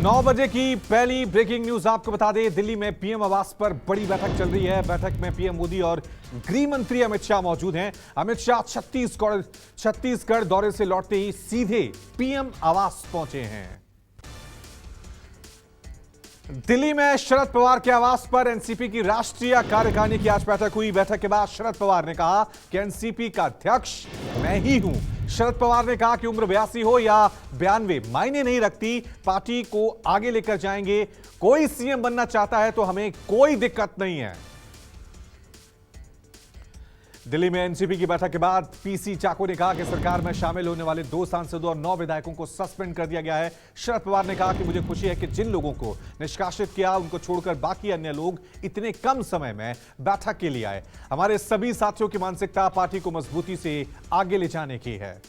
9 बजे की पहली ब्रेकिंग न्यूज आपको बता दें, दिल्ली में पीएम आवास पर बड़ी बैठक चल रही है। बैठक में पीएम मोदी और गृह मंत्री अमित शाह मौजूद हैं। अमित शाह छत्तीसगढ़ दौरे से लौटते ही सीधे पीएम आवास पहुंचे हैं। दिल्ली में शरद पवार के आवास पर एनसीपी की राष्ट्रीय कार्यकारिणी की आज बैठक हुई। बैठक के बाद शरद पवार ने कहा कि एनसीपी का अध्यक्ष मैं ही हूं। शरद पवार ने कहा कि उम्र 82 हो या 92 मायने नहीं रखती, पार्टी को आगे लेकर जाएंगे। कोई सीएम बनना चाहता है तो हमें कोई दिक्कत नहीं है। दिल्ली में एनसीपी की बैठक के बाद पीसी चाको ने कहा कि सरकार में शामिल होने वाले 2 सांसदों और 9 विधायकों को सस्पेंड कर दिया गया है। शरद पवार ने कहा कि मुझे खुशी है कि जिन लोगों को निष्कासित किया उनको छोड़कर बाकी अन्य लोग इतने कम समय में बैठक के लिए आए। हमारे सभी साथियों की मानसिकता पार्टी को मजबूती से आगे ले जाने की है।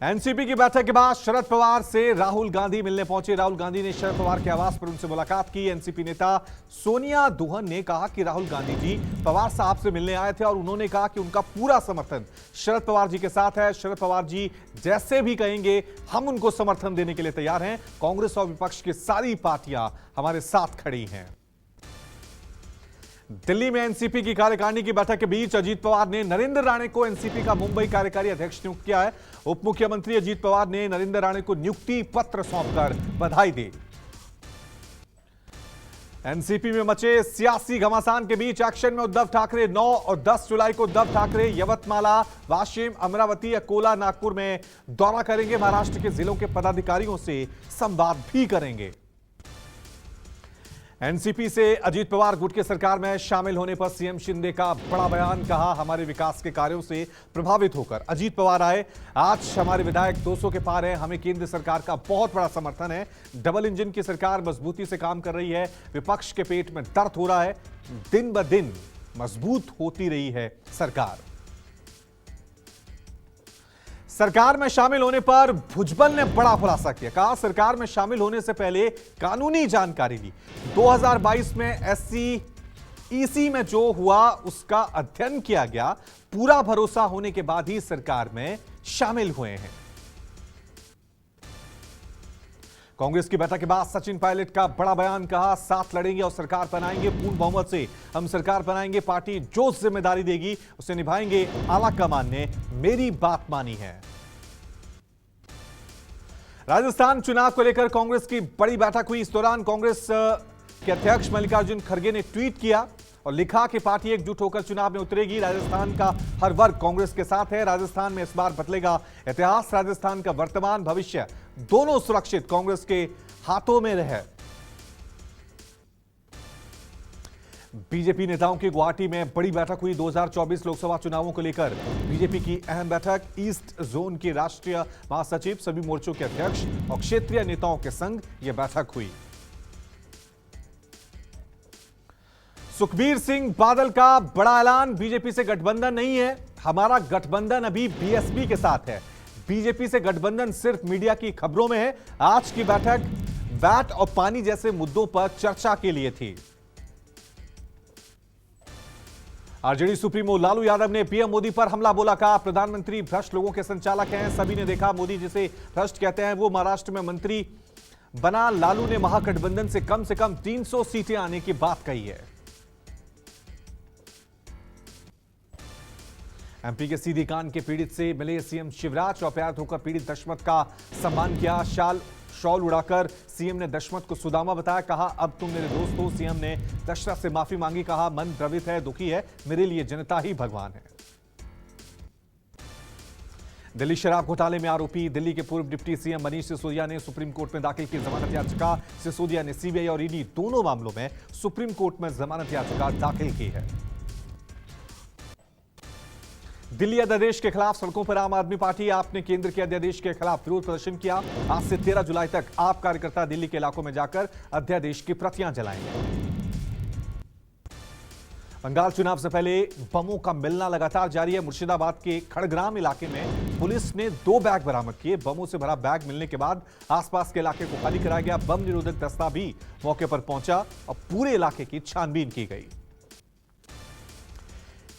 एनसीपी की बैठक के बाद शरद पवार से राहुल गांधी मिलने पहुंचे। राहुल गांधी ने शरद पवार के आवास पर उनसे मुलाकात की। एनसीपी नेता सोनिया दुहन ने कहा कि राहुल गांधी जी पवार साहब से मिलने आए थे और उन्होंने कहा कि उनका पूरा समर्थन शरद पवार जी के साथ है। शरद पवार जी जैसे भी कहेंगे हम उनको समर्थन देने के लिए तैयार हैं। कांग्रेस और विपक्ष की सारी पार्टियां हमारे साथ खड़ी हैं। दिल्ली में एनसीपी की कार्यकारिणी की बैठक के बीच अजीत पवार ने नरेंद्र राणे को एनसीपी का मुंबई कार्यकारी अध्यक्ष नियुक्त किया है। उप मुख्यमंत्री अजीत पवार ने नरेंद्र राणे को नियुक्ति पत्र सौंपकर बधाई दी। एनसीपी में मचे सियासी घमासान के बीच एक्शन में उद्धव ठाकरे 9 और 10 जुलाई को उद्धव ठाकरे यवतमाला, वाशिम, अमरावती, अकोला, नागपुर में दौरा करेंगे। महाराष्ट्र के जिलों के पदाधिकारियों से संवाद भी करेंगे। एनसीपी से अजीत पवार गुट की सरकार में शामिल होने पर सीएम शिंदे का बड़ा बयान। कहा हमारे विकास के कार्यों से प्रभावित होकर अजीत पवार आए। आज हमारे विधायक 200 के पार हैं। हमें केंद्र सरकार का बहुत बड़ा समर्थन है। डबल इंजन की सरकार मजबूती से काम कर रही है। विपक्ष के पेट में दर्द हो रहा है। दिन ब दिन मजबूत होती रही है सरकार। सरकार में शामिल होने पर भुजबल ने बड़ा खुलासा किया। कहा सरकार में शामिल होने से पहले कानूनी जानकारी ली। 2022 में एससी में जो हुआ उसका अध्ययन किया गया। पूरा भरोसा होने के बाद ही सरकार में शामिल हुए हैं। कांग्रेस की बैठक के बाद सचिन पायलट का बड़ा बयान। कहा साथ लड़ेंगे और सरकार बनाएंगे। पूर्ण बहुमत से हम सरकार बनाएंगे। पार्टी जो जिम्मेदारी देगी उसे निभाएंगे। आला कमान ने मेरी बात मानी है। राजस्थान चुनाव को लेकर कांग्रेस की बड़ी बैठक हुई। इस दौरान कांग्रेस के अध्यक्ष मल्लिकार्जुन खड़गे ने ट्वीट किया और लिखा कि पार्टी एकजुट होकर चुनाव में उतरेगी। राजस्थान का हर वर्ग कांग्रेस के साथ है। राजस्थान में इस बार बदलेगा इतिहास। राजस्थान का वर्तमान भविष्य दोनों सुरक्षित कांग्रेस के हाथों में रहे। बीजेपी नेताओं की गुवाहाटी में बड़ी बैठक हुई। 2024 लोकसभा चुनावों को लेकर बीजेपी की अहम बैठक। ईस्ट जोन के राष्ट्रीय महासचिव, सभी मोर्चों के अध्यक्ष और क्षेत्रीय नेताओं के संग यह बैठक हुई। सुखबीर सिंह बादल का बड़ा ऐलान। बीजेपी से गठबंधन नहीं है। हमारा गठबंधन अभी बीएसपी के साथ है। बीजेपी से गठबंधन सिर्फ मीडिया की खबरों में है। आज की बैठक वैट और पानी जैसे मुद्दों पर चर्चा के लिए थी। आरजेडी सुप्रीमो लालू यादव ने पीएम मोदी पर हमला बोला। कहा प्रधानमंत्री भ्रष्ट लोगों के संचालक हैं। सभी ने देखा मोदी जिसे भ्रष्ट कहते हैं वो महाराष्ट्र में मंत्री बना। लालू ने महागठबंधन से कम 300 सीटें आने की बात कही है। एमपी के सीधी कांड के पीड़ित से मिले सीएम शिवराज और प्यार धोकर पीड़ित दशमत का सम्मान किया। शॉल उड़ाकर सीएम ने दशमत को सुदामा बताया। कहा अब तुम मेरे दोस्त हो। सीएम ने दशरथ से माफी मांगी। कहा मन द्रवित है, दुखी है, मेरे लिए जनता ही भगवान है। दिल्ली शराब घोटाले में आरोपी दिल्ली के पूर्व डिप्टी सीएम मनीष सिसोदिया ने सुप्रीम कोर्ट में दाखिल की जमानत याचिका। सिसोदिया ने सीबीआई और ईडी दोनों मामलों में सुप्रीम कोर्ट में जमानत याचिका दाखिल की है। दिल्ली अध्यादेश के खिलाफ सड़कों पर आम आदमी पार्टी। आपने केंद्र के अध्यादेश के खिलाफ विरोध प्रदर्शन किया। आज से 13 जुलाई तक आप कार्यकर्ता दिल्ली के इलाकों में जाकर अध्यादेश की प्रतियां जलाएंगे। बंगाल चुनाव से पहले बमों का मिलना लगातार जारी है। मुर्शिदाबाद के खड़ग्राम इलाके में पुलिस ने 2 बैग बरामद किए। बमों से भरा बैग मिलने के बाद आसपास के इलाके को खाली कराया गया। बम निरोधक दस्ता भी मौके पर पहुंचा और पूरे इलाके की छानबीन की गई।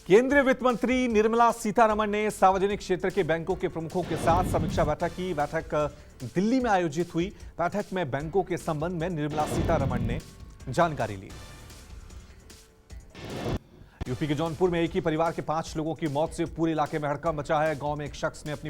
केंद्रीय वित्त मंत्री निर्मला सीतारमण ने सार्वजनिक क्षेत्र के बैंकों के प्रमुखों के साथ समीक्षा बैठक की। बैठक दिल्ली में आयोजित हुई बैठक में बैंकों के संबंध में निर्मला सीतारमण ने जानकारी ली। यूपी के जौनपुर में एक ही परिवार के 5 लोगों की मौत से पूरे इलाके में हड़कंप मचा है। गांव में एक शख्स ने अपनी